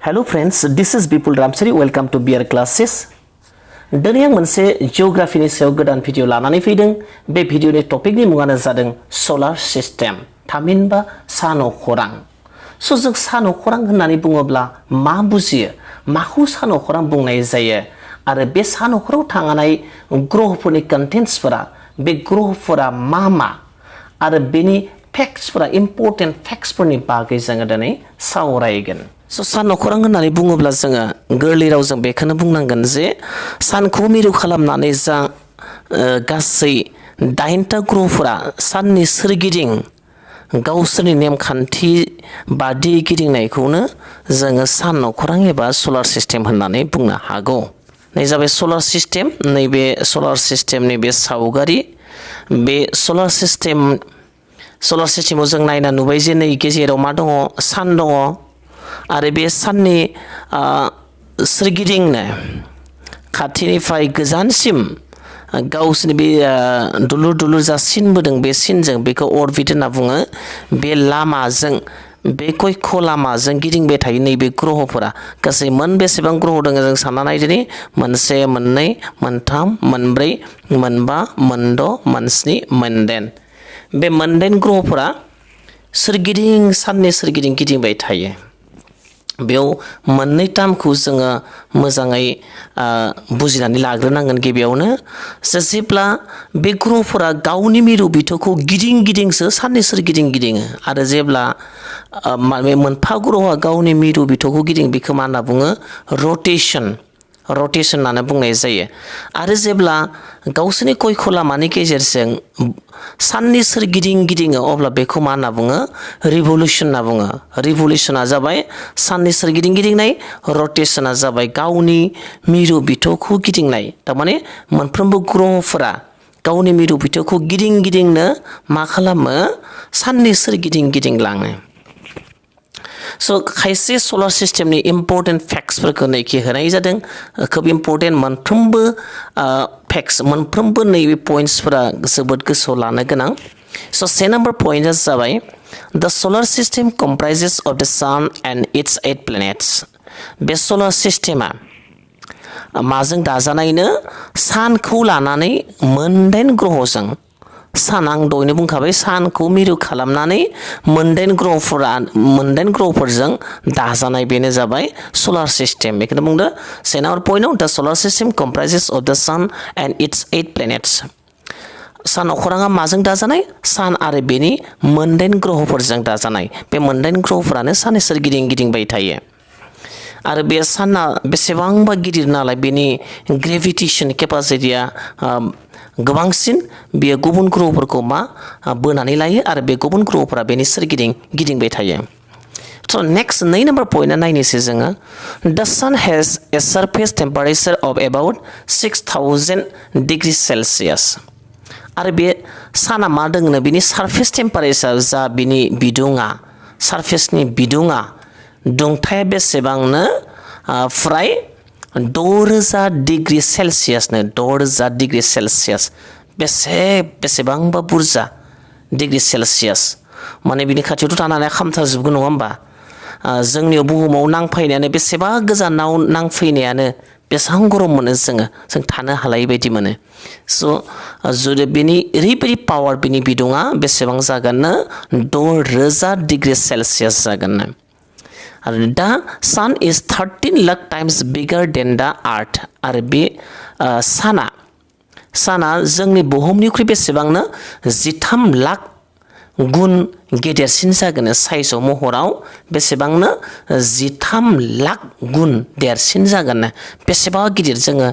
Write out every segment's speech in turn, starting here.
Hello friends, this is Bipul Ramsari. Welcome to BR Classes. दिनै आं मोनसे जिअग्राफिनि सायाव गोदान भिडिअ लानानै फैदों। बे भिडिअनि टपिकनि मुङानो जादों सलार सिस्टेम, थामहिनबा सान अखरां। जों सान अखरां होननानै बुङोब्ला मा बुजियो, माखौ सान अखरां बुंनाय जायो आरो बे सान अखराव थांनाय ग्रहफोरनि कन्टेन्ट्सफोरा, बे ग्रहफोरा मा आरो बेनि फैक्ट्सफोरा, इम्पोर्टेन्ट फैक्ट्सफोरनि बागै जोङो दिनै सावरायगोन। सान अखरां होननानै बुङोब्ला जोङो गोरलै रावजों बेखौनो बुंनांगोन जे सानखौ मिरु खालामनानै जा गासै 8टा ग्रहफोरा साननि सोरगिदिं गावसोरनि नेमखान्थि बादि गिदिंनायखौनो जोङो सान अखरां एबा सलार सिस्टेम होननानै बुंनो हागौ। नै जाबाय सलार सिस्टेम, नैबे सलार सिस्टेमनि बे सावगारि। बे सलार सिस्टेमाव जों नायना नुबाय जे नै गेजेराव मा दङ, सान दङ आरो बे साननि सोरगिदिंनो खाथिनिफ्राय गोजानसिम गावसोरनि बे दुलुर जा सिन बोदों, बे सिनजों बेखौ अरबिट होनना बुङो। बे लामाजों, बे कक्ष लामाजों गिदिंबाय थायो नैबे ग्रहफोरा। गासै बेसेबां ग्रह दङ जों सानना नायदिनि। 1 2 3 4 5 6 7 8 बे 8 ग्रहफोरा सोरगिदिं साननि सोरगिदिं गिदिंबाय थायो। बेयाव मोननै टार्मखौ जोङो मोजाङै बुजिनानै लाग्रोनांगोन गिबियावनो। जेब्ला बे ग्रहफोरा गावनि मिरु बिथौखौ गिदिंसो साननि सोरगिदिं गिदिङो आरो जेब्ला मोनफा ग्रहआ गावनि मिरु बिथौखौ गिदिङो, बेखौ मा होनना बुङो? रटेसन होननानै बुंनाय जायो। आरो जेब्ला गावसोरनि कक्ष लामानि गेजेरजों साननि सोरगिदिं गिदिङो, अब्ला बेखौ मा होनना बुङो? रिभलिउसन होनना बुङो। रिभलिउसना जाबाय साननि सोरगिदिं गिदिंनाय, रटेसना जाबाय गावनि मिरु बिथौखौ गिदिंनाय। थारमाने मोनफ्रोमबो ग्रहफोरा गावनि मिरु बिथौखौ गिदिंनो मा खालामो? साननि सोरगिदिं गिदिंलाङो। खायसे सलार सिस्टेमनि इम्पोर्टेन्ट फैक्ट्सफोरखौ नैखि होनाय जादों। खोब इम्पोर्टेन्ट मोनफ्रोमबो फैक्ट्स, मोनफ्रोमबो नैबे पइन्ट्सफोरा जोबोद गोसोआव लानो गोनां। से नाम्बार पइन्टआ जाबाय The solar system comprises of the sun and its 8 planets. बे सलार सिस्टेमा माजों दाजानायनो? सानखौ लानानै 8 ग्रहजों। सान, आं दहायनो बुंखाबाय, सानखौ मिरु खालामनानै 8 ग्रहफोरजों दाजानाय, बेनो जाबाय सलार सिस्टेम। बेखौनो बुंदो से नाम्बार पइन्टआव द सलार सिस्टेम कम्प्राइजेस अफ द सान एन्ड इट्स 8 प्लेनेट्स। सान अखराङा माजों दाजानाय? सान आरो बेनि 8 ग्रहफोरजों दाजानाय। बे 8 ग्रहफोरानो साननि सोरगिदिं गिदिंबाय थायो। आरो बे साना बेसेबांबा गिदिर नालाय, बेनि ग्रेभिटेसन केपासिटिया गोबांसिन। बेयो गुबुन ग्रहफोरखौ बोनानै लायो आरो बे गुबुन ग्रहफोरा बेनि सोरगिदिं गिदिंबाय थायो। नेक्स्ट 2 नाम्बार पइन्टआ नायनोसै जोङो। द सान has a surface temperature of about 6000 degree Celsius. आरो बे साना मा दोङो? बिनि सारफेस टेम्पारेचार, जा बिनि बिदुङा, सारफेसनि बिदुङा, दुंथाया बेसेबांनो? फ्राय 6000 डिग्री सेल्सियासनो। 6000 डिग्री सेल्सियास बेसेबांबा बुरजा डिग्री सेल्सियास। माने बिनि खाथियावथ' थानानै खामथारजोबगोन, नङा होमबा? जोंनियाव बुहुमाव नांफैनायानो, बेसेबा गोजानाव नांफैनायानो बेसेबां गरम मोनो जों थानो हालायै बायदि मोनो। जुदि बिनि ओरैबायदि पावार, बिनि बिदुङा बेसेबां जागोननो? 6000 डिग्री सेल्सियास जागोननो। आरो दा सान इज 13 लाख टाइम्स बिगार देन द आर्थ। आरो बे साना जोंनि बुहुमनिख्रुइ बेसेबांनो? 13 लाख गुन गेदेरसिन जागोन। साइजआव, महराव बेसेबांनो? 13 लाख गुन देरसिन जागोन। बेसेबा गिदिर! जोङो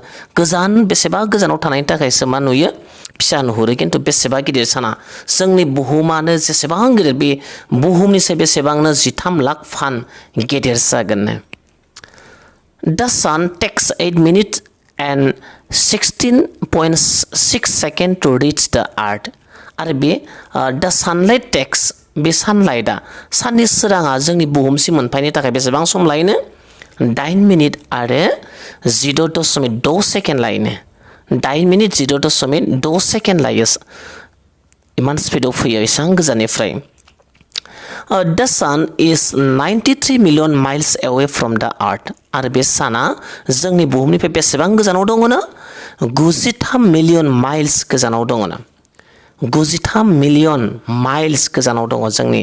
बेसेबा गोजानाव थानायनि थाखायसो मा नुयो? फिसा नुहुरो, खिन्थु बेसेबा गिदिर साना। जोंनि बुहुमानो जेसेबां गिदिर, बे बुहुमनिसाय बेसेबांनो 13 लाख फान गेदेर जागोन। द सान tax 8 minutes and 16.6 seconds to reach the earth. आरो बे द सानलाइट टेक्स, बे सानलाइटआ, साननि सोराङा जोंनि बुहुमसिम मोनफैनो थाखाय बेसेबां सम लायोनो? 8 मिनिट आरो 0.6 सेकेन्ड लायोनो। 8 मिनिट 0.6 सेकेन्ड लायो। इमान स्पिडआव फैयो, एसेबां गोजाननिफ्राय। the sun is 93 million miles away from the earth. आरो बे साना जोंनि बुहुमनिफ्राय बेसेबां गोजानाव दङनो 93 मिलियन माइल्स गोजानाव दङनो 93 मिलियन माइल्स गोजानाव दङ जोंनि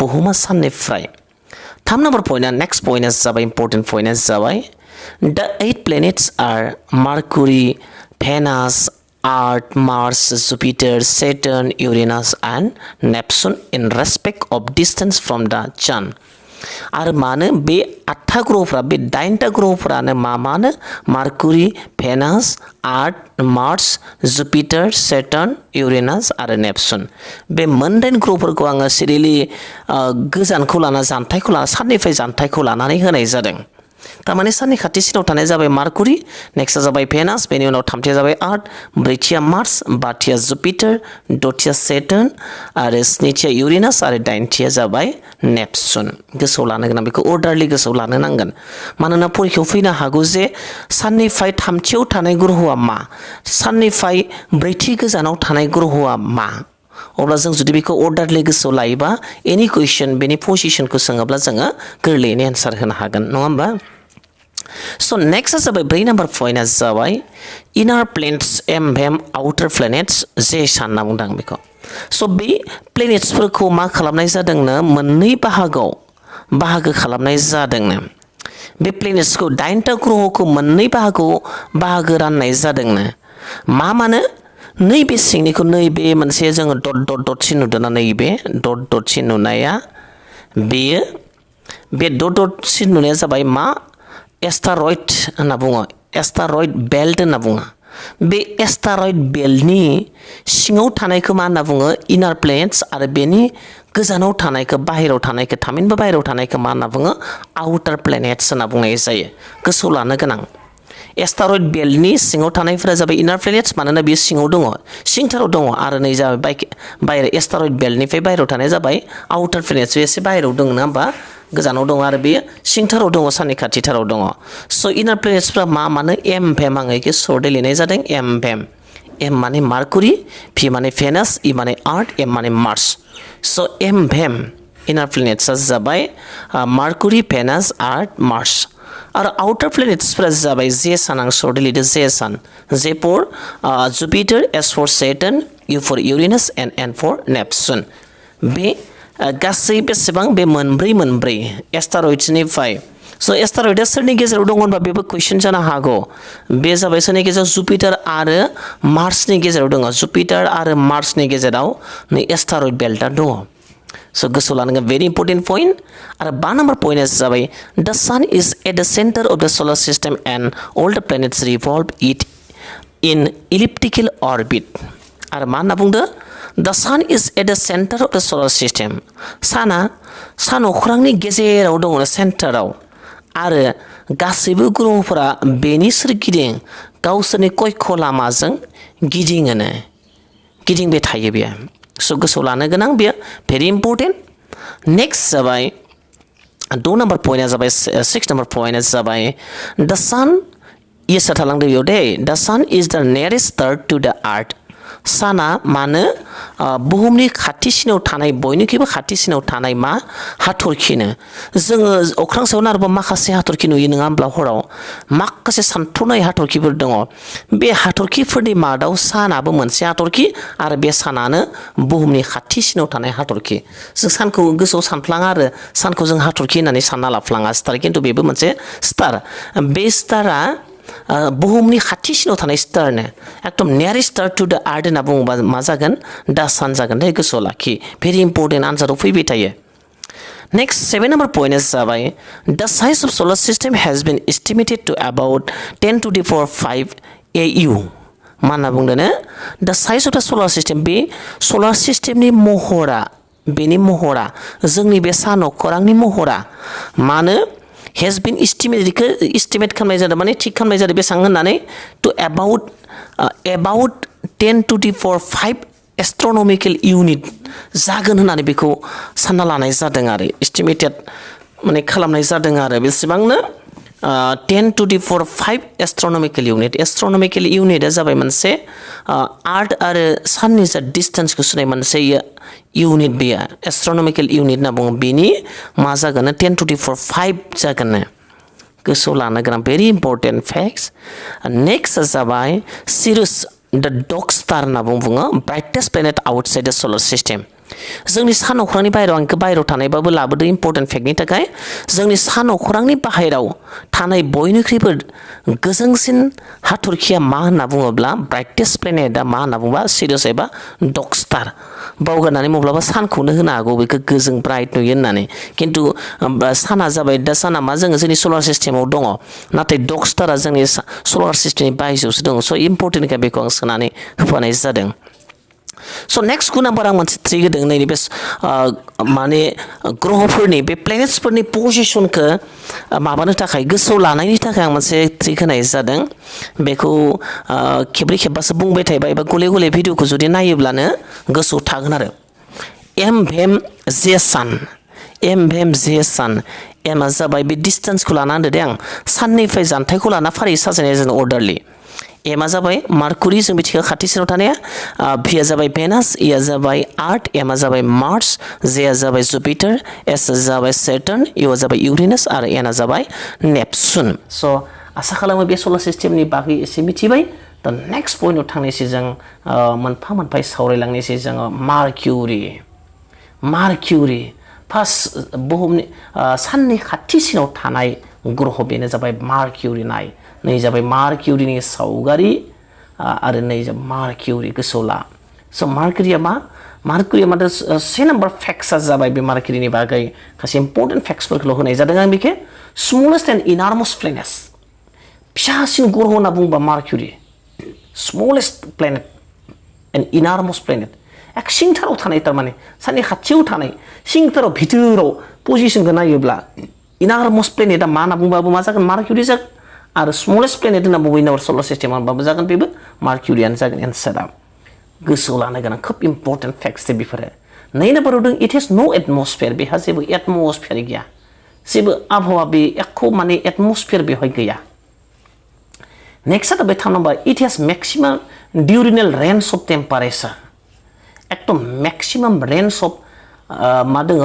बुहुमा साननिफ्राय 3 नम्बर पॉइंटआ नेक्स्ट पॉइंटआ जाबाय इम्पोर्टेन्ट पॉइंटआ जाबाय the 8 planets are Mercury, Venus, Earth, Mars, Jupiter, Saturn, Uranus and Neptune in respect of distance from the sun. आरो मानो बे 8 ग्रहफोरा बे 9 ग्रहफोरानो मानो मार्कुरि भेनास आर्थ मार्स जुपिटार सेटार्न इउरेनास आरो नेपसुन बे मोनदाइन ग्रहफोरखौ आङो सिरियेलि गोजानखौ लाना जानथायखौ लाना साननिफ्राय जानथायखौ लानानै होनाय जादों तारमाने साननि खाथिसिनाव थानाय जाबाय मार्कुरि नेक्स्टआ जाबाय भेनास बेनि उनाव थामथिया जाबाय आर्थ ब्रैथिया मार्स बाथिया जुपिटार दथिया सेटार्न आरो स्निथिया इउरेनास आरो दाइनथिया जाबाय नेपसुन गोसोआव लानो गोनां बेखौ अर्डारलि गोसोआव लानो नांगोन मानोना परीक्षायाव फैनो हागौ जे साननिफ्राय थामथियाव थानाय ग्रहआ मा साननिफ्राय ब्रैथि गोजानाव थानाय ग्रहआ मा अब्ला जों जुदि बेखौ अर्डारलि गोसोआव लायोबा एनि कुइसन बेनि पजिशनखौ सोङोब्ला जोङो गोरलैयैनो एन्सार होनो हागोन नङा होमबा So next is about 3 number point as जाबाय inner planets एमभेम outer planets जे सान होनना बुंदों बेखौ so बे planets फोरखौ मा खालामनाय जादोंनो मोननै बाहागो खालामनाय जादोंनो बे planets खौ 9 ग्रहखौ मोननै बाहागो राननाय जादोंनो मानो नैबे सिंनिखौ नैबे मोनसे जोङो डट सिन नुदोंना नैबे डट सिन नुनाया बेयो बे डट सिन नुनाया जाबाय मा एस्टारॉइड होनना बुङो एस्टारॉइड बेल्ट होनना बुङो बे एस्टारॉइड बेल्टनि सिङाव थानायखौ मा होनना बुङो इनार प्लेनेट्स आरो बेनि गोजानाव थानायखौ बाहेरायाव थानायखौ थामहिनबा बाहेरायाव थानायखौ मा होनना बुङो आउटार प्लेनेट्स होनना बुंनाय जायो गोसोआव लानो गोनां एस्टारॉइड बेल्टनि सिङाव थानायफोरा जाबाय इनार प्लेनेट्स मानोना बेयो सिङाव दङ सिंथाराव दङ आरो नै जाबाय बाहेर एस्टारॉइड बेल्टनिफ्राय बाहेरायाव थानाय जाबाय आउटार प्लेनेट्स बे एसे बाहेरायाव दङ ना होमबा गोजानाव दङ आरो बेयो सिंथाराव दङ साननि खाथिथाराव दङ स' इनार प्लेनेट्सफ्रा मानो एमभेम आङो एखे सर्टै लिरनाय जादों एमभेम एम माने मार्कुरि भि माने भेनास इ माने आर्थ एम माने मार्स स' एमभेम इनार प्लेनेट्सआ जाबाय मार्कुरि भेनास आर्थ मार्स आरो आउटार प्लेनेट्सफोरा जाबाय जे सान आं सर्टै लिरदों जे सान J for Jupiter S for Saturn U for Uranus and N for Neptune बे गासै बेसेबां बे मोनब्रै एस्टारॉइड्सनिफ्राय स' एस्टारॉइडआ सोरनि गेजेराव दङ होनबा बेबो कुइसन जानो हागौ बे जाबाय सोरनि गेजेराव जुपिटार आरो मार्सनि गेजेराव दङ जुपिटार आरो मार्सनि गेजेराव नै एस्टारॉइड बेल्टआ दङ स' गोसोआव लानांगोन भेरि इम्पर्टेन्ट पइन्ट आरो 5 नम्बर पइन्टआ जाबाय the sun is at the centre of the solar system and all the planets revolve it in elliptical orbit आरो मा होनना बुंदो The sun is at the center of the solar system. सान अख्रांनि गेजेराव दङ सेन्टाराव आरो गासैबो ग्रहफोरा बेनि सोरगिदिं गावसोरनि कक्ष लामाजों गिदिंबाय थायो बेयो स' गोसोआव लानो गोनां बेयो भेरि इम्पर्टेन्ट नेक्स्ट जाबाय 2 नम्बर पइन्टआ जाबाय 6 नम्बर पइन्टआ जाबाय द सान येसा थालांदो बेयाव दे द सान इज द नियरेस्ट स्टार टु द आर्थ साना मानो बुहुमनि खाथिसिनाव थानाय बयनिख्रुइबो खाथिसिनाव थानाय मा हाथरखिनो जोङो अख्रां सायाव नारोबा माखासे हाथरखि नुयो नङा होमब्ला हराव माखासे सानथ्र'नाय हाथरखिफोर दङ बे हाथरखिफोरनि मादाव सानाबो मोनसे हाथरखि आरो बे सानानो बुहुमनि खाथिसिनाव थानाय हाथरखि जों सानखौ गोसोआव सानफ्लाङा आरो सानखौ जों हाथरखि होननानै सानना लाफ्लाङा स्टार खिन्थु बेबो मोनसे स्टार बे स्टारा बुहुमनि खाथिसिनाव थानाय स्टारनो एकदम नियारेस्ट स्टार टु द आर्थ होनना बुङोबा मा जागोन दा सान जागोन दे गोसोआव लाखि भेरि इम्पर्टेन्ट आन्साराव फैबाय थायो नेक्स्ट 7 नम्बर पइन्टआ जाबाय the size of solar system has been estimated to about 10 to the power 5 AU मा होनना बुंदों द size of the solar system बे सोलार सिस्टेमनि महरा जोंनि बे सान अख्रांनि महरा मानो has been estimate खालामनाय जादों माने थिग खालामनाय जादों बेसेबां होननानै to about 10 to the power 5 astronomical unit जागोन होननानै बेखौ सानना लानाय जादों आरो एस्टिमेटेड माने खालामनाय जादों आरो बेसेबांनो 10 to the power 5 astronomical unit astronomical unit जाबाय मोनसे आर्थ आरो साननि जा डिस्टेंस खौ सुनाय मोनसे unit बेया astronomical unit होनना बुङो बेनि मा जागोन 10 to the power 5 जागोन गोसोआव लानो गोनां very important facts next जाबाय Sirius the dog star होनना बुङो brightest planet outside the solar system जोंनि सान अख्रांनि बाहेराव आंखौ बाहेराव थानायबाबो लाबोदो इम्पोर्टेन्ट फैक्टनि थाखाय जोंनि सान अख्रांनि बाहेराव थानाय बयनिख्रुइबो गोजोंसिन हाथरखिया मा होनना बुङोब्ला ब्राइटेस्ट प्लेनेटआ मा होनना बुङोबा सिरियास एबा डग स्टार बावगारनानै माब्लाबा सानखौनो होनो हागौ बेखौ गोजों ब्राइट नुयो होननानै खिन्थु साना जाबाय दा साना मा जोंनि सलार सिस्टेमाव दङ नाथाय डग स्टारा जोंनि सलार सिस्टेमनि बायजोआवसो दङ स' इम्पोर्टेन्टखाय बेखौ आं सोनानै होफानाय जादों So next गुन नाम्बार आं मोनसे ट्रिक होदों नैबे माने ग्रहफोरनि बे प्लेनेट्सफोरनि पजिशनखौ माबानो थाखाय गोसोआव लानायनि थाखाय आं मोनसे ट्रिक होनाय जादों बेखौ खेब्रै खेबबासो बुंबाय थायोबा एबा गले गले भिडिअखौ जुदि नायोब्लानो गोसोआव थागोन आरो एम भेम जे सान एम भेम जे सान एमआ जाबाय बे डिस्टेन्सखौ लाना होनदो दे आं साननिफ्राय जानथायखौ लाना फारियै साजायनाय जादों अर्डारलि एमआ जाबाय मार्कुरि जों मिथियो खाथिसिनाव थानाया भिआ जाबाय भेनास इआ जाबाय आर्थ एमआ जाबाय मार्स जेआ जाबाय जुपिटार एसआ जाबाय सेटार्न इउआ जाबाय इउरेनास आरो एनआ जाबाय नेपसुन स' आसा खालामो बे सलार सिस्टेमनि बागै एसे मिथिबाय दा नेक्स्ट पइन्टआव थांनोसै जों मोनफा मोनफा सावरायलांनोसै जोङो मार्किउरि फार्स्ट बुहुमनि साननि खाथिसिनाव थानाय ग्रह बेनो जाबाय मार्किउरि नै जाबाय मार्किउरिनि सावगारि आरो नै जाबाय मार्किउरि गोसोआव ला स' मार्किउरिया मा से नाम्बार फेक्टआ जाबाय बे मार्किउरिनि बागै खायसे इम्पर्टेन्ट फेक्टसफोरखौल' होनाय जादों आं बेखौ स्मलेस्ट एन्ड इनार्मस प्लेनेट फिसासिन ग्रह होनना बुङोबा मार्किउरि smallest planet and enormous planet एक सिंथाराव थानाय थारमाने साननि खाथियाव थानाय सिंथाराव भितराव पजिशनखौ नायोब्ला इनार्मस प्लेनेटआ मा होनना बुंबाबो मा जागोन मार्किउरि जागोन आरो स्मलेस्ट प्लेनेट होनना बुङो इन आवर सलार सिस्टेम होनबाबो जागोन बेबो मार्किउरियानो जागोन एन्सारा गोसोआव लानो गोनां खोब इम्पर्टेन्ट फेक्टस बेफोरो नै नाम्बाराव दं इट हेज नो एटमस्फियार बेहा जेबो एटमस्फियार गैया जेबो आबहावा बे एख' माने एटमस्फियार बेवहाय गैया नेक्स्टआ जाबाय 3 number it has maximum diurnal range of temperature एकदम मेक्सिमाम रेन्ज अफ मा दङ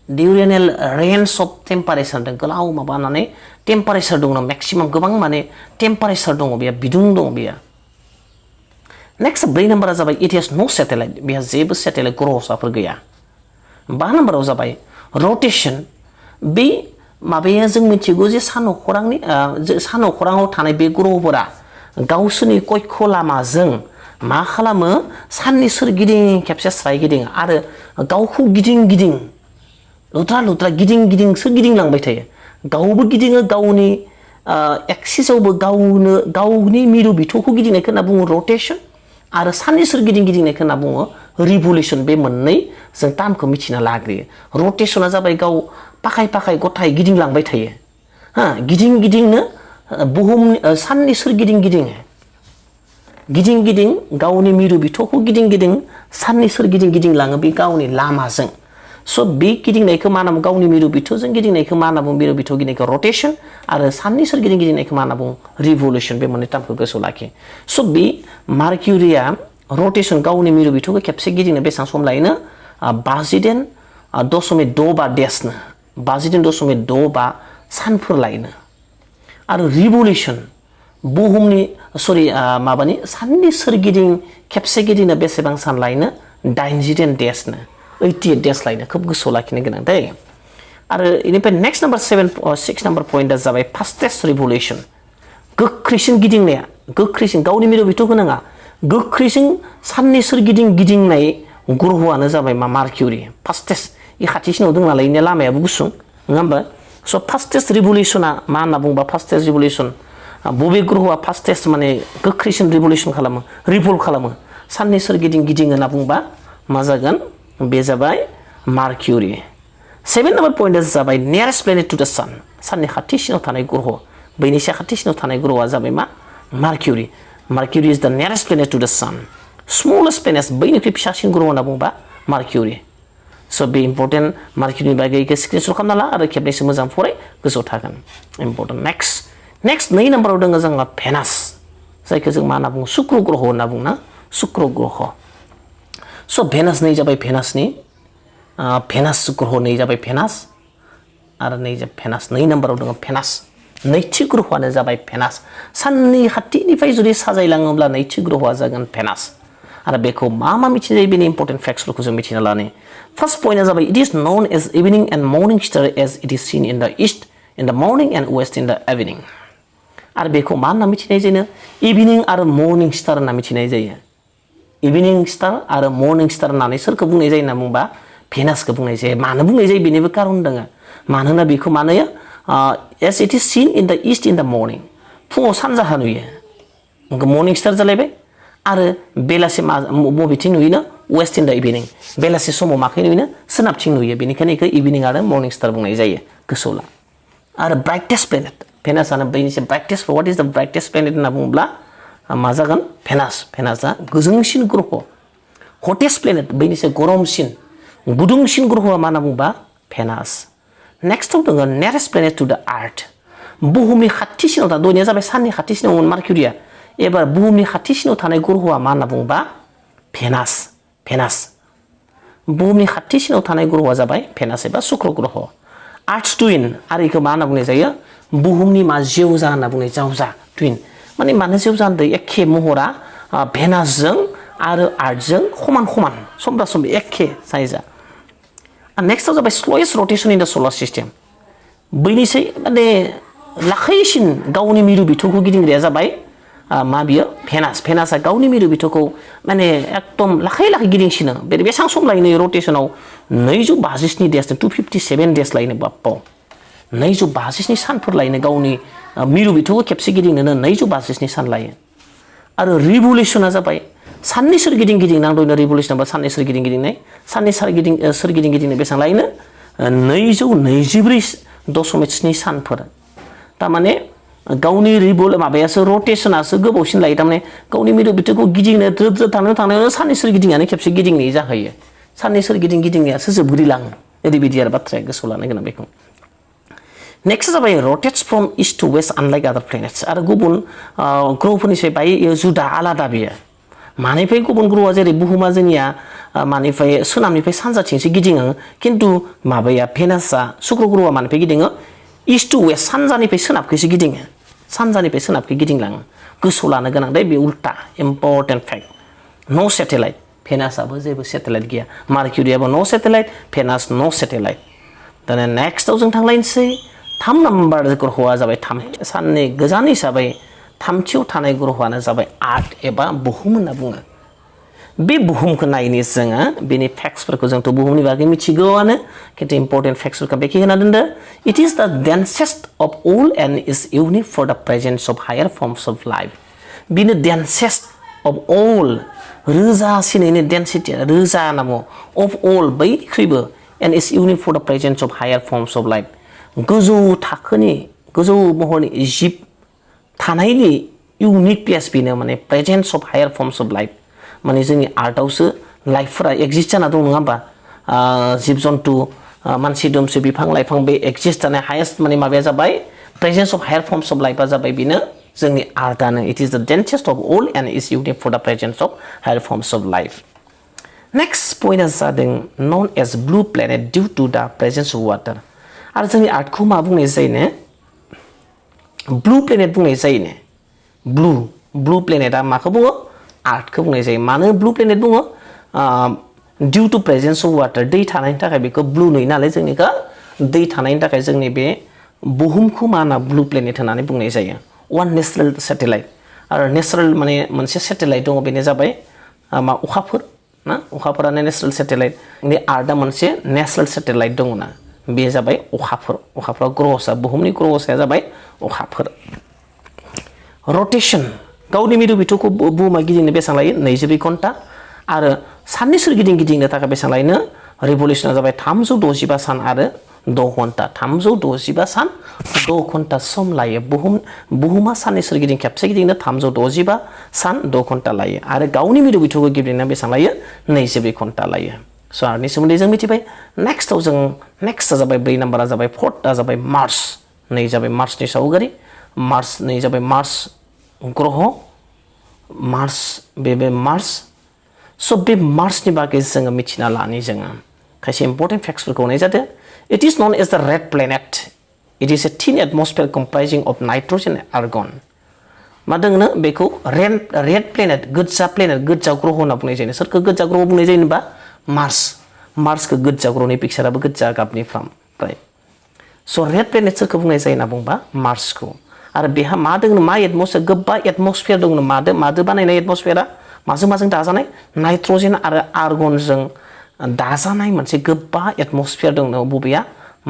डिउरिनेल रेन्ज अफ टेम्पारेचार दं गोलाव माबानानै टेम्पारेचार दङ मेक्सिमाम गोबां माने टेम्पारेचार दङ बेहा बिदुं दङ बेहा नेक्स्ट 4 नाम्बारा जाबाय इट हेज नो सेटेलाइट बेहा जेबो सेटेलाइट ग्रहसाफोर गैया 5 नाम्बाराव जाबाय रटेशन बे माबाया जों मिथिगौ जे सान अख्राङाव थानाय बे ग्रहफोरा गावसोरनि कक्ष लामाजों मा खालामो साननि सोरगिदिं खेबसे स्रायगिदिं आरो गावखौ गिदिं लुद्रा गिदिंसो गिदिंलांबाय थायो गावबो गिदिङो गावनि एक्सिसआवबो गावनि मिरु बिथौखौ गिदिंनायखौ होनना बुङो रटेशन आरो साननि सोरगिदिं गिदिंनायखौ होनना बुङो रिभलिउसन बे मोननै जों टार्मखौ मिथिना लाग्रोयो रटेशना जाबाय गाव पाखाय गथाय गिदिंलांबाय थायो गिदिंनो बुहुमनि साननि सोरगिदिं गिदिं गावनि मिरु बिथौखौ गिदिं साननि सोरगिदिं गिदिंलाङो बे गावनि लामाजों स' बे गिदिंनायखौ मा होनना बुङो गावनि मिरु बिथौजों गिदिंनायखौ मा होनना बुङो मिरु बिथौ गिदिंनायखौ रटेशन आरो साननि सोरगिदिं गिदिंनायखौ मा होनना बुङो रिभलिउसन बे मोननै टार्मखौ गोसोआव लाखियो स' बे मार्किउरिया रटेशन गावनि मिरु बिथौखौ खेबसे गिदिंनो बेसेबां सम लायोनो 52.65 सानफोर लायोनो आरो रिभलिउसन बुहुमनि माबानि साननि सोरगिदिं खेबसे गिदिंनो बेसेबां सान लायोनो 88 डेजनो 88 डेज लायनो खोब गोसोआव लाखिनो गोनां दै आरो इनिफ्राय नेक्स्ट नाम्बार 6 नाम्बार पइन्टआ जाबाय फास्टेस्ट रिभलिउसन गोख्रैसिन गिदिंनाया गावनि मिरु बिथौखौ नङा गोख्रैसिन साननि सोरगिदिं गिदिंनाय ग्रहआनो जाबाय मार्किउरि फास्टेस्ट इ खाथिसिनाव दं नालाय इनि लामायाबो गुसुं नङा होमबा स' फास्टेस्ट रिभलिउसना मा होनना बुंबा फास्टेस्ट रिभलिउसन बबे ग्रहआ फास्टेस्ट माने गोख्रैसिन रिभल्भ खालामो साननि सोरगिदिं गिदिङो होनना बुंबा मा जागोन बे जाबाय मार्किउरि 7 नाम्बार पइन्टआ जाबाय नियारेस्ट प्लेनेट टु द सान साननि खाथिसिनाव थानाय ग्रह बैनिसे खाथिसिनाव थानाय ग्रहआ जाबाय मा मार्किउरि इज द नियारेस्ट प्लेनेट टु द सान स्मलेस्ट प्लेनेट बैनिख्रुइ फिसासिन ग्रह होनना बुंबा मार्किउरि स' बे इम्पर्टेन्ट मार्किउरिनि बागै स्क्रिनशट खालामना ला आरो खेबनैसो मोजां फराय गोसोआव थागोन इम्पर्टेन्ट नेक्स्ट 2 नाम्बाराव दङ जोंहा भेनास जायखौ जों मा होनना बुङो शुक्र ग्रह होनना बुङो ना शुक्र ग्रह स' भेनास नै जाबाय भेनासनि भेनास ग्रह नै जाबाय भेनास आरो नै जे भेनास 2 नाम्बाराव दङ भेनास नैथि ग्रहआनो जाबाय भेनास साननि खाथिनिफ्राय जुदि साजायलाङोब्ला नैथि ग्रहआ जागोन भेनास आरो बेखौ मा मिथिनाय जायो बेनि इम्पर्टेन्ट फेक्ट्सफोरखौ जों मिथिना लानि फार्स्ट पइन्टआ जाबाय it is known as evening and morning star as it is seen in the east in the morning and west in the इभिनिं आरो बेखौ मा होनना मिथिनाय जायो इभिनिं आरो मर्निं स्टार होनना मिथिनाय जायो इभिनिं स्टार आरो मर्निं स्टार होननानै सोरखौ बुंनाय जायो होनना बुंबा भेनासखौ बुंनाय जायो मानो बुंनाय जायो बेनिबो कारन दङ मानोना बेखौ मानोयो as it is seen in the east in the morning फुङाव सानजाहा नुयो मर्निं स्टार जालायबाय आरो बेलासि बबेथिं नुयोनो वेस्ट इन द इभिनिं बेलासि समाव माखै नुयोनो सोनाबथिं नुयो बेनिखायनो बेखौ इभिनिं आरो मर्निं स्टार बुंनाय जायो गोसोआव ला आरो ब्राइटेस्ट प्लेनेट भेनासआनो बैनिसे ब्राइटेस्ट व्हाट इज द ब्राइटेस्ट प्लेनेट होनना बुङोब्ला मा जागोन भेनासआ गोजोंसिन ग्रह हटेस्ट प्लेनेट बैनिसे गरमसिन गुदुंसिन ग्रहआ मा होनना बुङोबा भेनास नेक्स्टआव दङ नियरेस्ट प्लेनेट टु द आर्थ बुहुमनि खाथिसिनाव था दयनिया जाबाय साननि खाथिसिनावमोन मार्किउरिया एबार बुहुमनि खाथिसिनाव थानाय ग्रहआ मा होनना बुङोबा भेनास बुहुमनि खाथिसिनाव थानाय ग्रहआ जाबाय भेनास एबा शुक्र ग्रह आर्थ टुइन आरो बेखौ मा होनना बुंनाय जायो बुहुमनि मा जेवजा होनना बुंनाय जावजा टुइन माने मानो जेवजा होनदों एखे महरा भेनासजों आरो आर्थजों समान समब्रा सम एखे साइजआ नेक्स्टआव जाबाय स्ल'एस्ट rotation in the solar system बैनिसै माने लाखैसिन गावनि मिरु बिथौखौ गिदिंग्राया जाबाय मा बियो भेनासआ गावनि मिरु बिथौखौ माने एकदम लाखै गिदिंसिनो बेसेबां सम लायो रटेसनाव 257 डेज 257 डेज लायनो बाप्पाव 257 सानफोर लायनो गावनि मिरु बिथौखौ खेबसे गिदिंनोनो 257 सान लायो आरो रिभलिउसना जाबाय साननि सोरगिदिं गिदिंनांगौ रिभलिउसन बा साननि सोरगिदिं गिदिंनाय साननि सोरगिदिं गिदिंनो बेसेबां लायनो 224.7 सानफोर थारमाने गावनि माबायासो रटेसनासो गोबावसिन लायो थारमाने गावनि मिरु बिथौखौ गिदिंनो द्रोद थांनायावनो साननि सोरगिदिङानो खेबसे गिदिंनाय जाहैयो साननि सोरगिदिं गिदिंनायासो जोबग्रिलाङो ओरैबायदि आरो बाथ्राया गोसोआव लानो गोनां बेखौ नेक्स्ट जाबाय रटेट्स फ्रम ईस्ट टू वेस्ट आनलाइक आदार प्लेनेट्स आरो गुबुन ग्रहफोरनिफ्राय बाय जुदा आलादा बेयो मानिफ्राय गुबुन ग्रहआ जेरै बुहुमा जोंनिया मानिफ्राय सोनाबनिफ्राय सानजाथिंसो गिदिङो खिन्थु माबाया भेनासआ शुक्र ग्रहआ मानिफ्राय गिदिङो ईस्ट टू वेस्ट सानजानिफ्राय सोनाबखैसो गिदिङो सानजानिफ्राय सोनाबखै गिदिंलाङो गोसोआव लानो गोनां दे बे उल्टा इम्पर्टेन्ट फेक्ट नो सेटेलाइट भेनासआबो जेबो सेटेलाइट गैया मार्किउरियाबो नो सेटेलाइट भेनास नो सेटेलाइट दाना नेक्स्टआव जों थांलायनोसै 3 नाम्बार ग्रहआ जाबाय साननि गोजान हिसाबै थामथियाव थानाय ग्रहआनो जाबाय आर्थ एबा बुहुम होनना बुङो बे बुहुमखौ नायनि जोङो बेनि फेक्ट्सफोरखौ जोंथ' बुहुमनि बागै मिथिगौआनो खिन्थु इम्पर्टेन्ट फेक्ट्सफोरखौ बेखि होना दोनदो it is the densest of all and is unique for the presence of higher forms of life बेनो डेन्सेस्ट अफ अल रोजासिनैनो डेन्सिटि रोजा होनना बुङो अफ अल बैनिख्रुइबो and is unique for the presence of higher forms of life गोजौ थाखोनि गोजौ महरनि जिब थानायनि इउनिक प्लेस बेनो माने presence of higher forms of life माने जोंनि आर्टआवसो लाइफफोरा एक्जिस्ट जाना दं नङा होमबा जिब जन्तु मानसि दुमसि बिफां लाइफां बे एक्जिस्ट जानाय हायेस्ट माने माबाया जाबाय presence of higher forms of लाइफआ जाबाय बेनो जोंनि आर्टआनो it is the densest of all and is unique for the presence of higher forms of life next पइन्टआ जादों known as blue planet due to the presence of water आरो जोंनि आर्टखौ मा बुंनाय जायोनो ब्लु प्लेनेट बुंनाय जायोनो ब्लु प्लेनेटआ माखौ बुङो आर्टखौ बुंनाय जायो मानो ब्लु प्लेनेट बुङो डिउ टु प्रेजेन्स अफ वाटार दै थानायनि थाखाय बेखौ ब्लु नुयो नालाय जोंनिखौ दै थानायनि थाखाय जोंनि बे बुहुमखौ मा होनना ब्लु प्लेनेट होननानै बुंनाय जायो वान नेचुरेल सेटेलाइट आरो नेचुरेल माने मोनसे सेटेलाइट दङ बेनो जाबाय मा अखाफोरानो नेचुरेल सेटेलाइट बे आर्टआ मोनसे नेचुरेल सेटेलाइट दङ ना बे जाबाय अखाफोरा ग्रहसा बुहुमनि ग्रहसाया जाबाय अखाफोर रटेसन गावनि मिरु बिथौखौ बुहुमा गिदिंनो बेसेबां लायो 24 घन्टा आरो साननि सोरगिदिं गिदिंनो थाखाय बेसेबां लायनो रिभलिउसना जाबाय 365 सान आरो 6 घन्टा 365 सान 6 घन्टा सम लायो बुहुमा साननि सोरगिदिं खेबसे गिदिंनो 365 सान 6 घन्टा लायो आरो गावनि मिरु बिथौखौ गिदिंनो बेसेबां लायो 24 घन्टा लायो स' आर्टनि सोमोन्दै जों मिथिबाय नेक्स्टआव जों नेक्स्टआ जाबाय 4 नाम्बारा जाबाय 4थआ जाबाय मार्स नै जाबाय मार्सनि सावगारि मार्स नै जाबाय मार्स ग्रह मार्स बे मार्स स' बे मार्सनि बागै जोङो मिथिना लानि जोङो खायसे इम्पर्टेन्ट फेक्ट्सफोरखौ होनाय जादों it is known as the red planet it is a thin atmosphere comprising of nitrogen argon मा दोङो बेखौ रेड प्लेनेट गोजा ग्रह होनना बुंनाय जायो सोरखौ गोजा ग्रह बुंनाय जायो होनबा मार्सखौ गोजा ग्रहनि पिक्चाराबो गोजा गाबनि फ्राय स' रेड प्लेनेट सोरखौ बुंनाय जायो होनना बुंबा मार्सखौ आरो बेहा मा दोङो मा एटमस्फेयार गोबा एटमस्फेयार दङ मादो बानायनाय एटमस्फेयारा माजों दाजानाय नाइट्रजेन आरो आर्गनजों दाजानाय मोनसे गोबा एटमस्फेयार दङ बबेया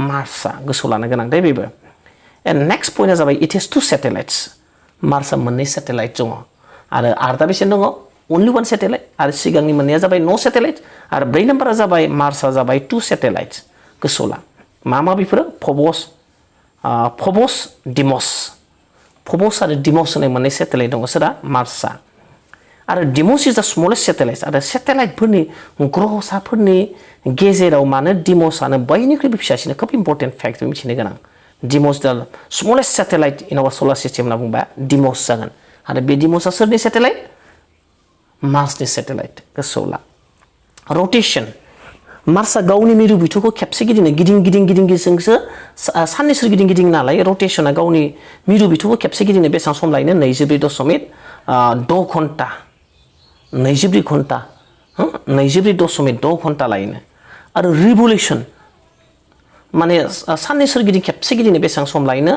मार्सआ गोसोआव लानो गोनां दे बेबो एन्ड नेक्स्ट पइन्टआ जाबाय इट इज 2 सेटेलाइट्स मार्सआ मोननै सेटेलाइट दङ आरो आर्टआ बेसेबां दङ only 1 सेटेलाइट आरो सिगांनि मोननैया जाबाय नो सेटेलाइट आरो 4 नाम्बारा जाबाय मार्सआ जाबाय 2 सेटेलाइट्स गोसोआव ला मा बेफोरो फबस आरो डिमस होननाय मोननै सेटेलाइट दङ सोरा मार्सआ आरो डिमस इज द स्मलेस्ट सेटेलाइट आरो सेटेलाइटफोरनि ग्रहसाफोरनि गेजेराव मानो डिमसआनो बयनिख्रुइबो फिसासिन खोब इम्पर्टेन्ट फेक्ट मिथिनो गोनां Deimos the smallest satellite in our solar system होनना बुंबा डिमस जागोन आरो बे डिमसआ सोरनि सेटेलाइट मार्सनि सेटेलाइट गोसोआव ला रटेशन मार्सआ गावनि मिरु बिथौखौ खेबसे गिदिंजोंसो साननि सोरगिदिं गिदिं नालाय रटेशना गावनि मिरु बिथौखौ खेबसे गिदिंनो बेसेबां सम लायनो 24.6 घन्टा 24.6 घन्टा लायनो आरो रिभलिउसन माने साननि सोरगिदिं खेबसे गिदिंनो बेसेबां सम लायनो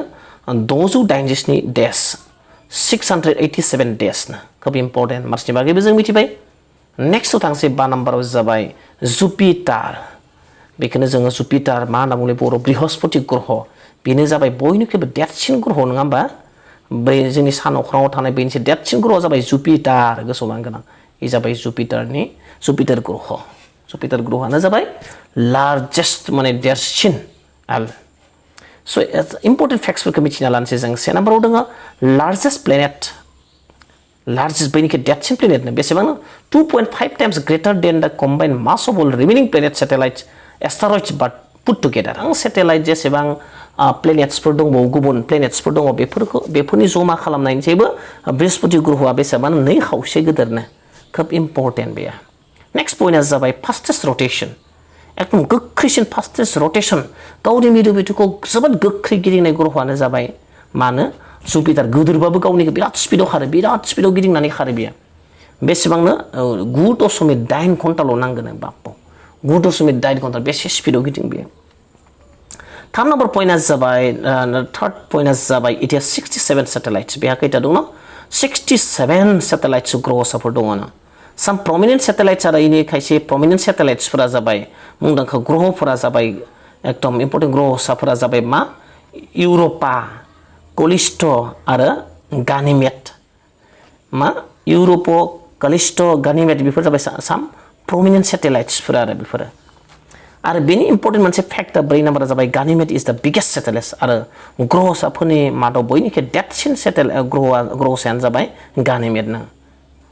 687 डेज 687 डेज खोब इम्पर्टेन्ट मार्सनि बागैबो जों मिथिबाय नेक्स्टआव थांसै 5 नाम्बाराव जाबाय जुपिटार बेखौनो जोङो जुपिटार मा होनना बुङो बर' बृहस्पति ग्रह बेनो जाबाय बयनिख्रुइबो देरसिन ग्रह नङा होमबा बै जोंनि सान अख्राङाव थानाय बेनि देरसिन ग्रहआ जाबाय जुपिटार गोसोआव लानो गोनां बे जाबाय जुपिटार ग्रहआनो जाबाय लार्जेस्ट माने देरसिन स' इम्पर्टेन्ट फेक्ट्सफोरखौ मिथिना लानोसै जों 2 नाम्बाराव दङ लार्जेस्ट बयनिख्रुइ देरसिन प्लेनेट बेसेबां 2.5 टाइम्स ग्रेटार देन the combined mass of all remaining planet satellites asteroids but put together satellite जेसेबां प्लेनेट्सफोर दंबावो गुबुन प्लेनेट्सफोर दङ बेफोरनि जमा खालामनायनिफ्रायबो बृहस्पति ग्रहआ बेसेबां 2 खावसे गिदिरनो खोब इम्पर्टेन्ट बेयो नेक्स्ट पइन्टआ जाबाय फास्टेस्ट रटेशन एकदम गोख्रैसिन फास्टेस्ट रटेशन गावनि मिरु बिथौखौ जोबोद गोख्रै गिदिंनाय ग्रहआनो जाबाय मानो जुपिटार गोदोरबाबो गावनि बिराद स्पिडआव गिदिंनानै खारो बियो बेसेबांनो 9.8 घन्टाल' नांगोन बाप्पा 9.8 घन्टा बेसे स्पिडआव गिदिं बियो 3 नाम्बार पइन्टआ जाबाय थर्ड पइन्टआ जाबाय इट इज 67 सेटेलाइट्स बेहा खैथा दङ 67 सेटेलाइट्स ग्रहसाफोर दङ some prominent satellites आरो इनि खायसे prominent satellites जाबाय मुंदांखा ग्रहफोरा जाबाय एकदम इम्पर्टेन्ट ग्रहसाफोरा जाबाय मा इउरोपा कलिस्टो आरो गानिमेड मा इउरोप कलिस्टो गानिमेड बेफोर जाबाय साम prominent satellites आरो बेफोरो आरो बेनि इम्पर्टेन्ट मोनसे फैक्ट 4 नाम्बारा जाबाय गानिमेड इज द बिगेस्ट सैटेलाइट आरो ग्रहसाफोरनि मादाव बयनिख्रुइ देरसिन ग्रहसायानो जाबाय गानिमेड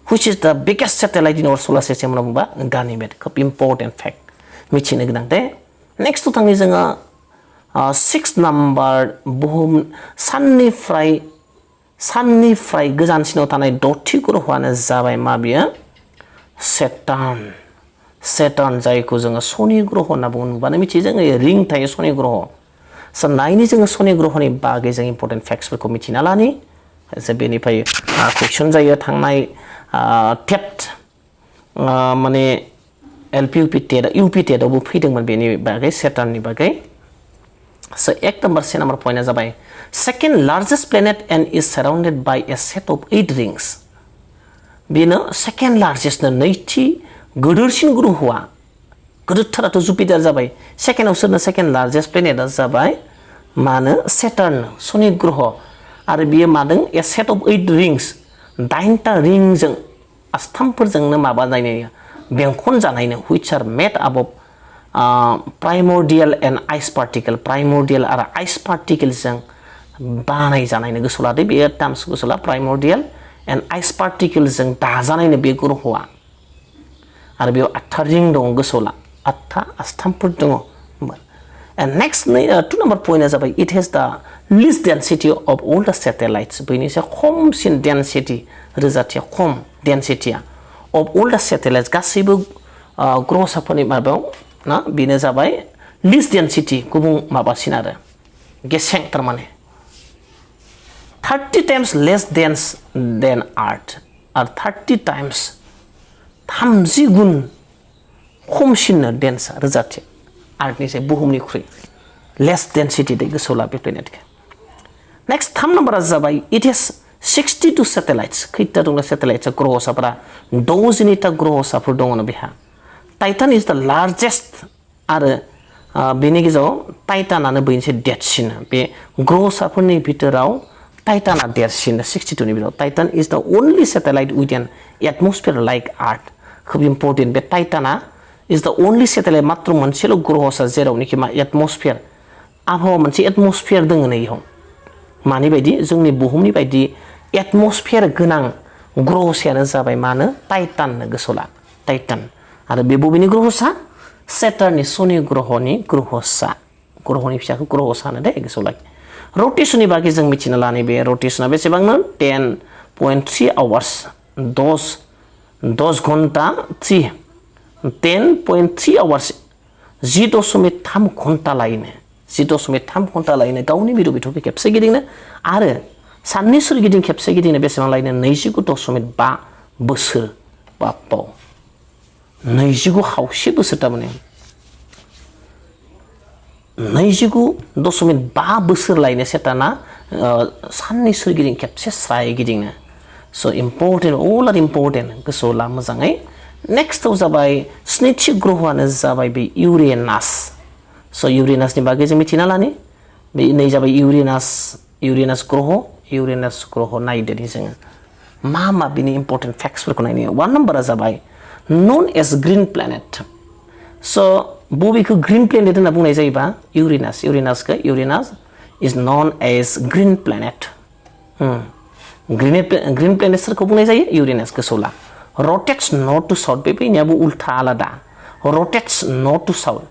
which is the biggest satellite in our solar system होनना बुंबा गानिमेड खोब इम्पर्टेन्ट फैक्ट मिथिनो गोनां दे नेक्स्ट थांनि जोङो 6 नाम्बार बुहुम साननिफ्राय गोजानसिनाव थानाय दथि ग्रहआनो जाबाय मा बियो सेटार्न जायखौ जोङो शनि ग्रह होनना बुंबानो मिथियो जोङो रिं थायो शनि ग्रह स' नायनि जोङो शनि ग्रहनि बागै जों इम्पर्टेन्ट फैक्ट्सफोरखौ मिथिना लानि बेनिफ्राय कुइसन जायो थांनाय टेट माने एलपि इउपि टेटआवबो फैदोंमोन बेनि बागै सेटार्ननि बागै स' 1 नाम्बार 2 नाम्बार पइन्टआ जाबाय second largest planet and is surrounded by a set of 8 rings बेनो सेकेन्ड लार्जेस्ट नैथि गोदोरसिन ग्रहआ गोदोरथाराथ' जुपिटार जाबाय सेकेन्डआव सोरनो सेकेन्ड लार्जेस्ट प्लेनेटआ जाबाय मानो सेटार्न शनि ग्रह आरो बियो मादों ए सेट अफ 8 रिंग्स 8टा रिंजों आस्थामफोरजोंनो माबानायनो बेंखन जानायनो which are made up of primordial and ice particle primordial आरो ice particle जों बानाय जानायनो गोसोआव लादो बेयो टार्म्स गोसोआव ला primordial and ice particle जों दाजानायनो बे ग्रहआ आरो बेयाव 8 रिं दं गोसोआव ला 8 आस्थामफोर दङ and next 2 number point जाबाय it has the least density of all the satellites बेनिसे खमसिन density रोजाथिया खम density of all the satellites गासैबो ग्रहसाफोरनि माबायाव ना बेनो जाबाय least density गुबुं माबासिन आरो गेसें थारमाने 30 times less dense than Earth or 30 times 30 गुन खमसिन dense रोजाथि Earthनिसे बुहुमनिख्रुइ less density दे गोसोआव ला बे प्लेनेटखौ next 3 नम्बरा जाबाय it has 62 satellites खैथा दङ satellites ग्रहसाफोरा 60 ग्रहसाफोर दङ बेहा Titan is the largest आरो बेनि गेजेराव टाइटानानो बयनिख्रुइ देरसिन बे ग्रहसाफोरनि भितराव टाइटाना देरसिन 62 नि भितराव Titan is the only satellite with an atmosphere like Earth खोब इम्पोर्टेन्ट बे टाइटाना is the only satellite मात्र मोनसेल' ग्रहसा जेरावनोखि मा एटमॉस्फेयर आबहावा मोनसे एटमॉस्फेयर दङ नै इयाव मानि बायदि जोंनि बुहुमनि बायदि एटमॉस्फेयर गोनां ग्रहसायानो जाबाय मानो टाइटान गोसोआव ला टाइटान आरो बे बबेनि ग्रहसा सेटार्ननि शनि ग्रहनि ग्रहसा ग्रहनि फिसाखौ ग्रहसा होनो दे गोसोआव लाखि रटेशननि बागै जों मिथिना लानि बे रटेशना बेसेबांनो 10.3 आवार्स 10 घन्टा 10.3 आवार्स 10.3 घन्टा लायोनो 10.3 घन्टा लायोनो गावनि मिरु बिथौखौ खेबसे गिदिंनो आरो साननि सोरगिदिं खेबसे गिदिंनो बेसेबां लायोनो 29.5 बोसोर बापाव 29 खावसे बोसोर थारमाने 29.5 बोसोर लायनो सेटाना साननि सोरगिदिं खेबसे स्राय गिदिंनो सो इम्पोर्टेन्ट अल आर इम्पोर्टेन्ट गोसोआव ला मोजाङै नेक्स्टआव जाबाय स्निथि ग्रहआनो जाबाय बे इउरेनास सो इउरेनासनि बागै जों मिथिना लानि बे नै जाबाय इउरेनास ग्रह नायदोनि जोङो मा बिनि इम्पोर्टेन्ट फैक्ट्सफोरखौ नायनि 1 नम्बरा जाबाय known as green planet so बबेखौ green planet होनना बुंनाय जायोबा Uranus is known as green planet green planet सोरखौ बुंनाय जायो यूरेनस गोसोआव ला rotates north to south बेनियाबो उल्था आलादा rotates north to south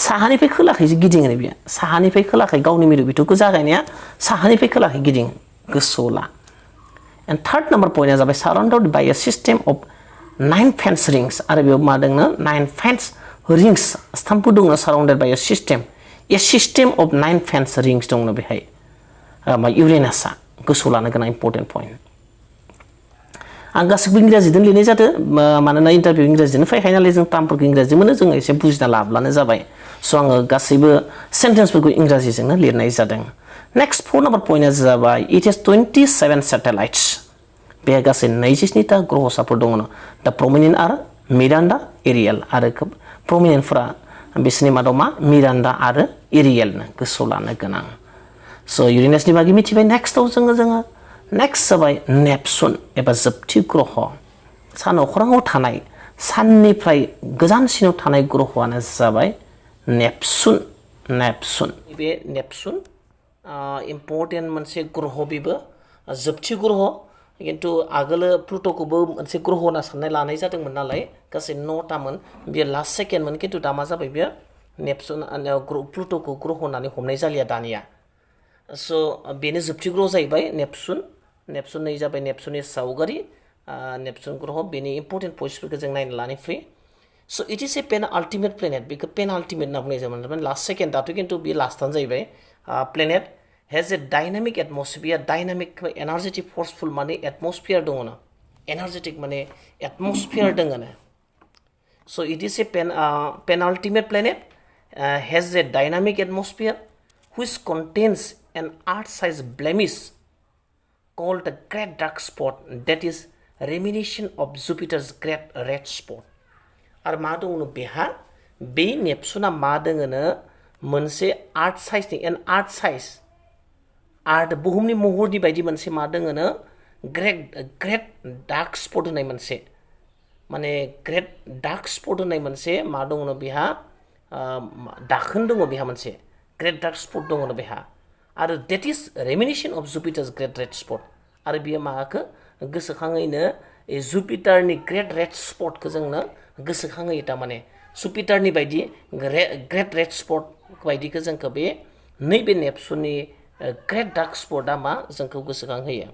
साहानिफ्राय खोलाखैसो गिदिङो बियो साहानिफ्राय खोलाखै गावनि मिरु बिथौखौ जागायनाया साहानिफ्राय खोलाखै गिदिं गोसोआव ला and third number point जाबाय surrounded by a system of 9 fence rings आरो बेयाव मा दङ 9 fence rings स्थामफोर दङ surrounded by a system of 9 fence rings दङ बेहाय यूरेनासआ गोसोआव लानो गोनां इम्पोर्टेन्ट पॉइंट आं गासिबो इंराजिजों लिरनाय जादों मानोना इन्टारभिउ इंराजिजों फैखायो नालाय जों टार्मफोरखौ इंराजि मोनो जों एसे बुजिना लाब्लानो जाबाय स' आङो गासैबो सेन्टेन्सफोरखौ इंराजिजोंनो लिरनाय जादों नेक्स्ट 4 नम्बर पॉइन्टआ जाबाय इट हैज 27 सैटेलाइट्स बे गासै 27टा ग्रहसाफोर दङ द प्रमिनेन्ट आरो मिरान्डा एरियेल आरो प्रमिनेन्टफोरा बिसोरनि मादाव मा मिरान्डा आरो एरियेलनो गोसोआव लानो गोनां स' यूरेनासनि बागै मिथिबाय नेक्स्टआव जोङो नेक्स्ट जाबाय नेपसुन एबा जोबथि ग्रह सान अख्राङाव थानाय साननिफ्राय गोजानसिनाव थानाय ग्रहआनो जाबाय नेपसुन बे नेपसुन इम्पोर्टेन्ट मोनसे ग्रह बेबो जोबथि ग्रह किन्तु आगोलो प्लुट'खौबो मोनसे ग्रह होनना साननाय लानाय जादोंमोन नालाय गासै 9टामोन बेयो लास्ट सेकेन्डमोन किन्तु दा मा जाबाय बेयो नेपसुन प्लुट'खौ ग्रह होननानै हमनाय जालिया दानिया स' बेनो जोबथि ग्रह जाहैबाय नेपसुन नै जाबाय नेपसुननि सावगारि नेपसुन ग्रह बेनि इम्पोर्टेन्ट पइन्ट्सफोरखौ जों नायनो लानो फै स' it is a penultimate planet बेखौ पेन आल्टिमेट होनना बुंनाय जायोमोन लास्ट सेकेन्ड दाथ' किन्तु बे लास्टानो जाहैबाय planet has a dynamic atmosphere dynamic energetic forceful माने atmosphere दङ ना energetic माने atmosphere दङ ना so it is a penultimate planet has a dynamic atmosphere which contains an Earth-sized blemish called the great dark spot that is reminiscent of Jupiter's great red spot आरो मा दङ बेहा बे नेपसुना मा दङनो मोनसे Earth size an Earth size आरो बुहुमनि महरनि बायदि मोनसे मा दङनो ग्रेट डार्क स्पट होननाय मोनसे माने ग्रेट डार्क स्पट होननाय मोनसे मा दङनो बेहा दाखोन दङ बेहा मोनसे ग्रेट डार्क स्पट दङनो बेहा आरो that is reminiscent of Jupiter's great red spot आरो बेयो माखौ गोसोखाङैनो जुपिटारनि ग्रेट रेड स्पटखौ जोंनो गोसोखाङै थारमाने जुपिटारनि बायदि ग्रेट रेड स्पट बायदिखौ जोंखौ बे नैबे नेपसुननि ग्रेट डार्क स्पटआ मा जोंखौ गोसोखांहोयो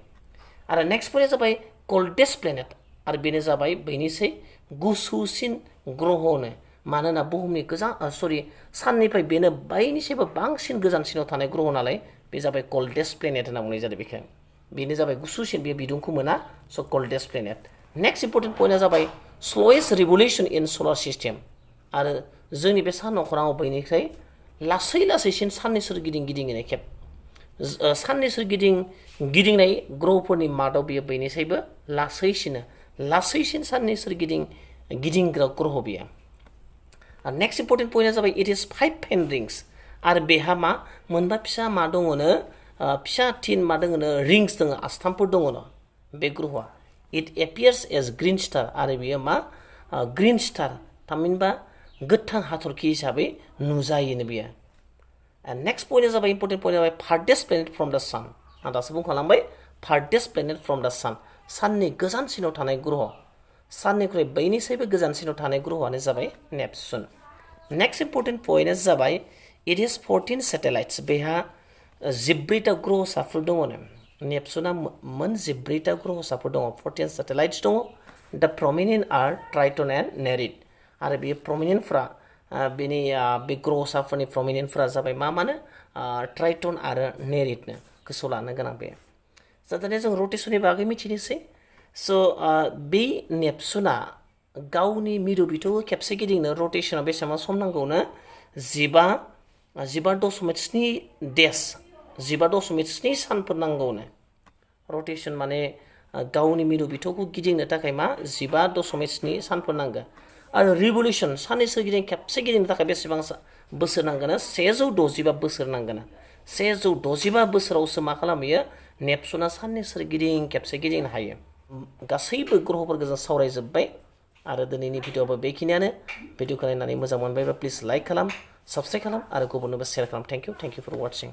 आरो नेक्स्ट पइन्टआ जाबाय कल्डेस्ट प्लेनेट आरो बेनो जाबाय बयनिख्रुइ गुसुसिन ग्रहनो मानोना बुहुमनि साननिफ्राय बेनो बयनिख्रुइबो बांसिन गोजानसिनाव थानाय ग्रह नालाय बे जाबाय कल्डेस्ट प्लेनेट होनना बुंनाय जादों बेखौ बेनो जाबाय गुसुसिन बे बिदुंखौ मोना स' कल्डेस्ट प्लेनेट नेक्स्ट इम्पर्टेन्ट पइन्टआ जाबाय स्ल'एस्ट रिभलिउसन इन सलार सिस्टेम आरो जोंनि बे सान अख्राङाव बयनिख्रुइ लासैसिन साननि सोरगिदिं गिदिंनाय खेब साननि सोरगिदिं गिदिंनाय ग्रहफोरनि मादाव बेयो बयनिख्रुइबो लासैसिन साननि सोरगिदिं गिदिंग्रा ग्रह बेयो नेक्स्ट इम्पर्टेन्ट पइन्टआ जाबाय इट इज 5 फेन रिंस आरो बेहा मा मोनबा फिसा मा दङनो फिसा थिन मा दङनो रिंस दङ आस्थामफोर दङनो बे ग्रहआ it appears as green star आरो बेयो मा ग्रीन स्टार थामहिनबा गोथां हाथरखि हिसाबै नुजायोनो बेयो नेक्स्ट पइन्टआ जाबाय इम्पर्टेन्ट पइन्टआ जाबाय फार्देस्ट प्लेनेट फ्रम द सान आं दासो बुंखालांबाय फार्देस्ट प्लेनेट फ्रम द सान साननि गोजानसिनाव थानाय ग्रह साननिख्रुइ बयनिख्रुइबो गोजानसिनाव थानाय ग्रहआनो जाबाय नेपसुन नेक्स्ट इम्पर्टेन्ट पइन्टआ जाबाय इट इज 14 सेटेलाइट्स बेहा 14टा ग्रहसाफोर दङनो नेपसुना मोन 14टा ग्रहसाफोर दङ 14 सेटेलाइट्स दङ द प्रमिनेन्ट आर ट्राइटन एन्ड नेरिड आरो बे प्रमिनेन्टफ्रा बेनि बे ग्रहसाफोरनि प्रमिनेन्टफ्रा जाबाय मानो ट्राइटन आरो नेरिडनो गोसोआव लानो गोनां बे दानिया जों रटेसननि बागै मिथिनोसै स' बे नेपसुना गावनि मिरु बिथौखौ खेबसे गिदिंनो रटेसनाव बेसेबां सम नांगौनो 15.7 देस 15.7 सानफोर नांगौनो रटेसन माने गावनि मिरु बिथौखौ गिदिंनो थाखाय मा 15.7 सानफोर नांगौ आरो रिभलिउसन साननि सोरगिदिं खेबसे गिदिंनो थाखाय बेसेबां बोसोर नांगोन 165 बोसोर नांगोन 165 बोसोरावसो मा खालामहैयो नेपसुना साननि सोरगिदिं खेबसे गिदिंनो हायो गासैबो ग्रहफोरखौ जों सावरायजोब्बाय आरो दिनैनि भिडिअ'आबो बेखिनियानो भिडिअ'खौ नायनानै मोजां मोनबायबा प्लिज लाइक खालाम साबस्क्राइब खालाम आरो गुबुननोबो शेयार खालाम थेंक इउ फर वाचिं